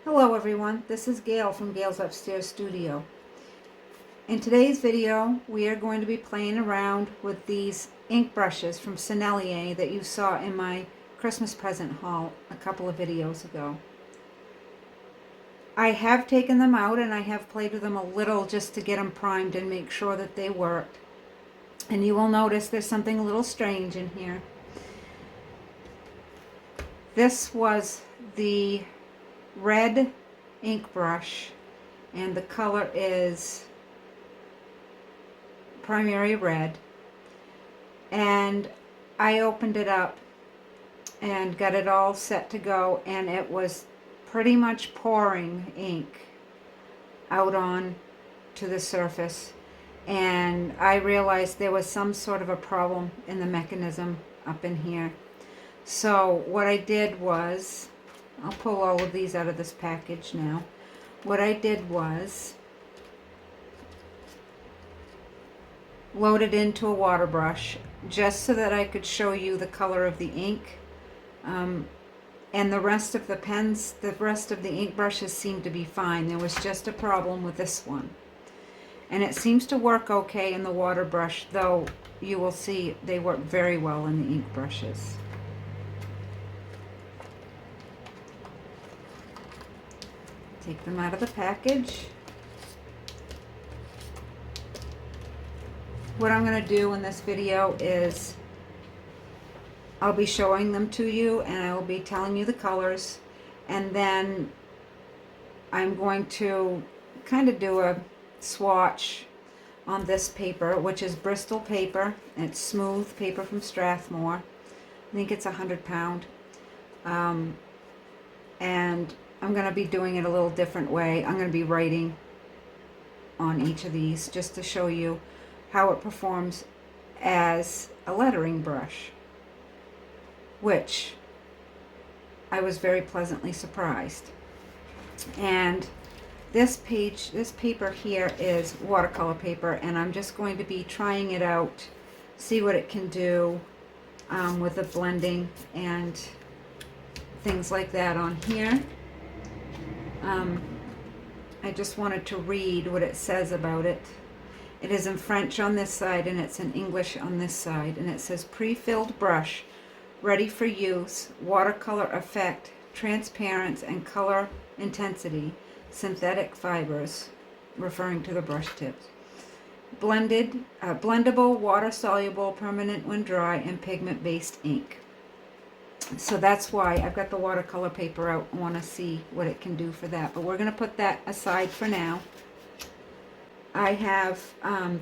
Hello everyone, this is Gail from Gail's Upstairs Studio. In today's video, we are going to be playing around with these ink brushes from Sennelier that you saw in my Christmas present haul a couple of videos ago. I have taken them out and I have played with them a little just to get them primed and make sure that they worked. And you will notice there's something a little strange in here. This was the red ink brush and the color is primary red, and I opened it up and got it all set to go, and it was pretty much pouring ink out on to the surface, and I realized there was some sort of a problem in the mechanism up in here. So what I did was, I'll pull all of these out of this package now. What I did was load it into a water brush just so that I could show you the color of the ink. And the rest of the pens, the rest of the ink brushes seemed to be fine. There was just a problem with this one. And it seems to work okay in the water brush, though you will see they work very well in the ink brushes. Take them out of the package. What I'm going to do in this video is I'll be showing them to you and I will be telling you the colors, and then I'm going to kind of do a swatch on this paper, which is Bristol paper. It's smooth paper from Strathmore. I think it's 100 pound. And I'm going to be doing it a little different way. I'm going to be writing on each of these just to show you how it performs as a lettering brush, which I was very pleasantly surprised. And this paper here is watercolor paper, and I'm just going to be trying it out, see what it can do with the blending and things like that on here. I just wanted to read what it says about it. It is in French on this side and it's in English on this side, and it says pre-filled brush, ready for use, watercolor effect, transparency and color intensity, synthetic fibers, referring to the brush tips. Blendable, water-soluble, permanent when dry, and pigment-based ink. So that's why I've got the watercolor paper out. I want to see what it can do for that. But we're going to put that aside for now. I have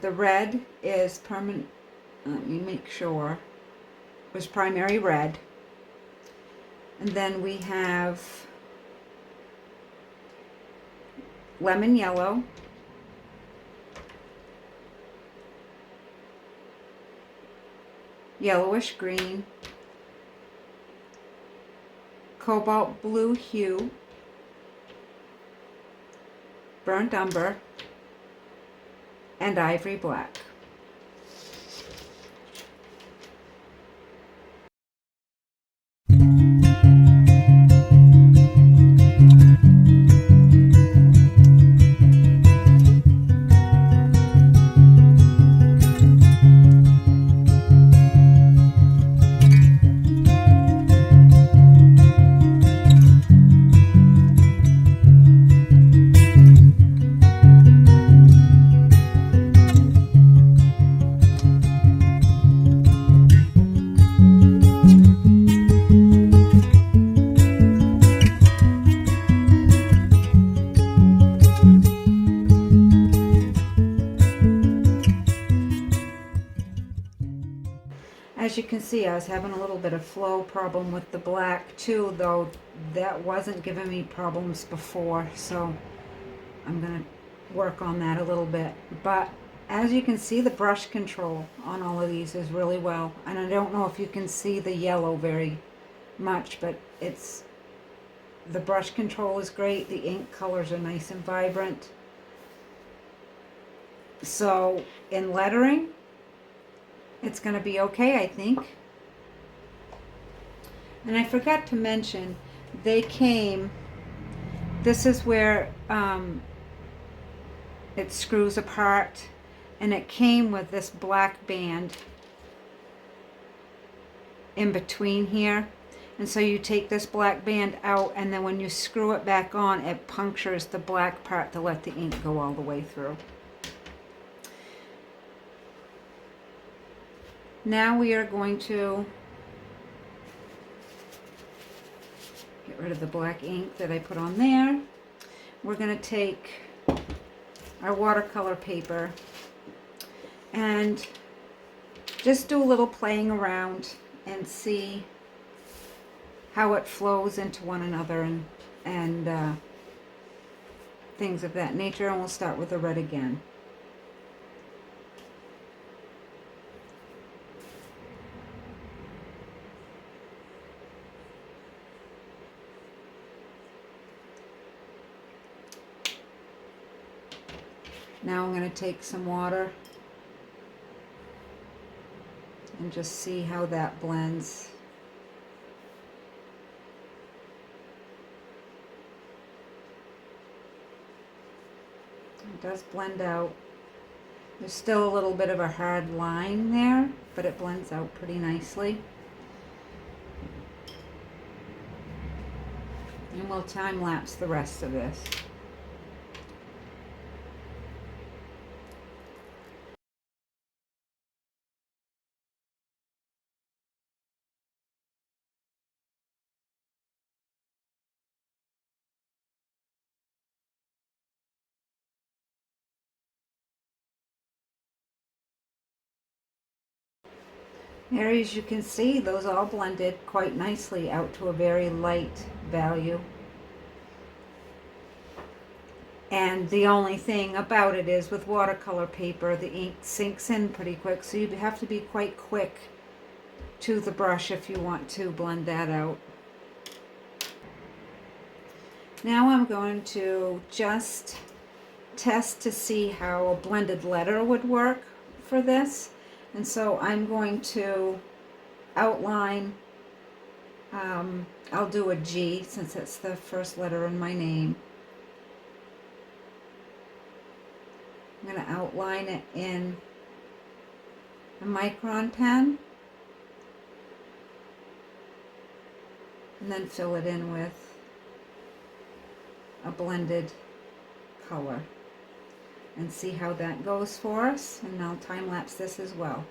the red is permanent. Let me make sure. It was primary red. And then we have lemon yellow. Yellowish green. Cobalt blue hue, burnt umber, and ivory black. As you can see, I was having a little bit of flow problem with the black too, though that wasn't giving me problems before, so I'm going to work on that a little bit. But as you can see, the brush control on all of these is really well, and I don't know if you can see the yellow very much, but the brush control is great. The ink colors are nice and vibrant. So in lettering, it's going to be okay, I think. And I forgot to mention, they came This is where it screws apart, and it came with this black band in between here. And so you take this black band out, and then when you screw it back on, it punctures the black part to let the ink go all the way through. Now we are going to get rid of the black ink that I put on there. We're going to take our watercolor paper and just do a little playing around and see how it flows into one another and things of that nature. And we'll start with the red again. Now I'm going to take some water and just see how that blends. It does blend out. There's still a little bit of a hard line there, but it blends out pretty nicely. And we'll time lapse the rest of this. There, as you can see, those all blended quite nicely out to a very light value. And the only thing about it is with watercolor paper, the ink sinks in pretty quick, so you have to be quite quick to the brush if you want to blend that out. Now I'm going to just test to see how a blended letter would work for this. And so I'm going to outline, I'll do a G since it's the first letter in my name. I'm going to outline it in a micron pen and then fill it in with a blended color and see how that goes for us. And I'll time lapse this as well.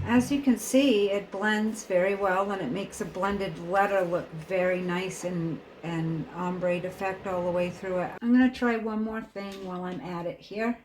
As you can see, it blends very well and it makes a blended letter look very nice and ombre effect all the way through it. I'm going to try one more thing while I'm at it here.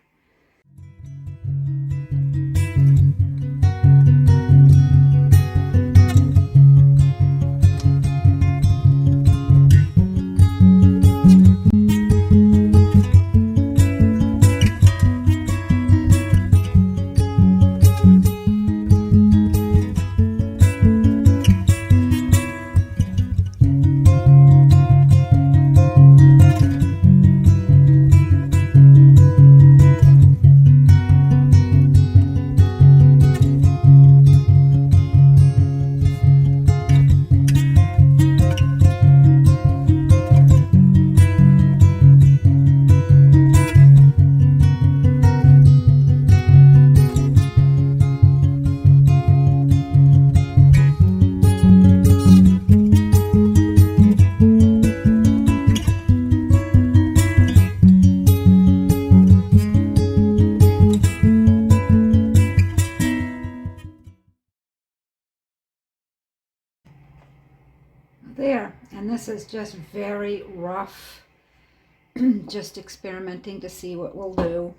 There, and this is just very rough, just experimenting to see what we'll do.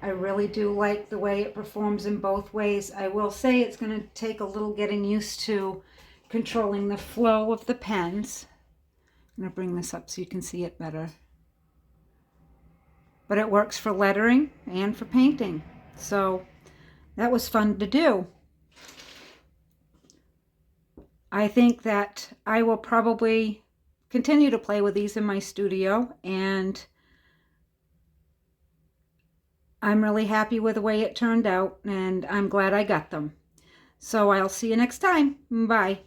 I really do like the way it performs in both ways. I will say it's going to take a little getting used to controlling the flow of the pens. I'm going to bring this up so you can see it better. But it works for lettering and for painting. So that was fun to do. I think that I will probably continue to play with these in my studio, and I'm really happy with the way it turned out, and I'm glad I got them. So I'll see you next time. Bye.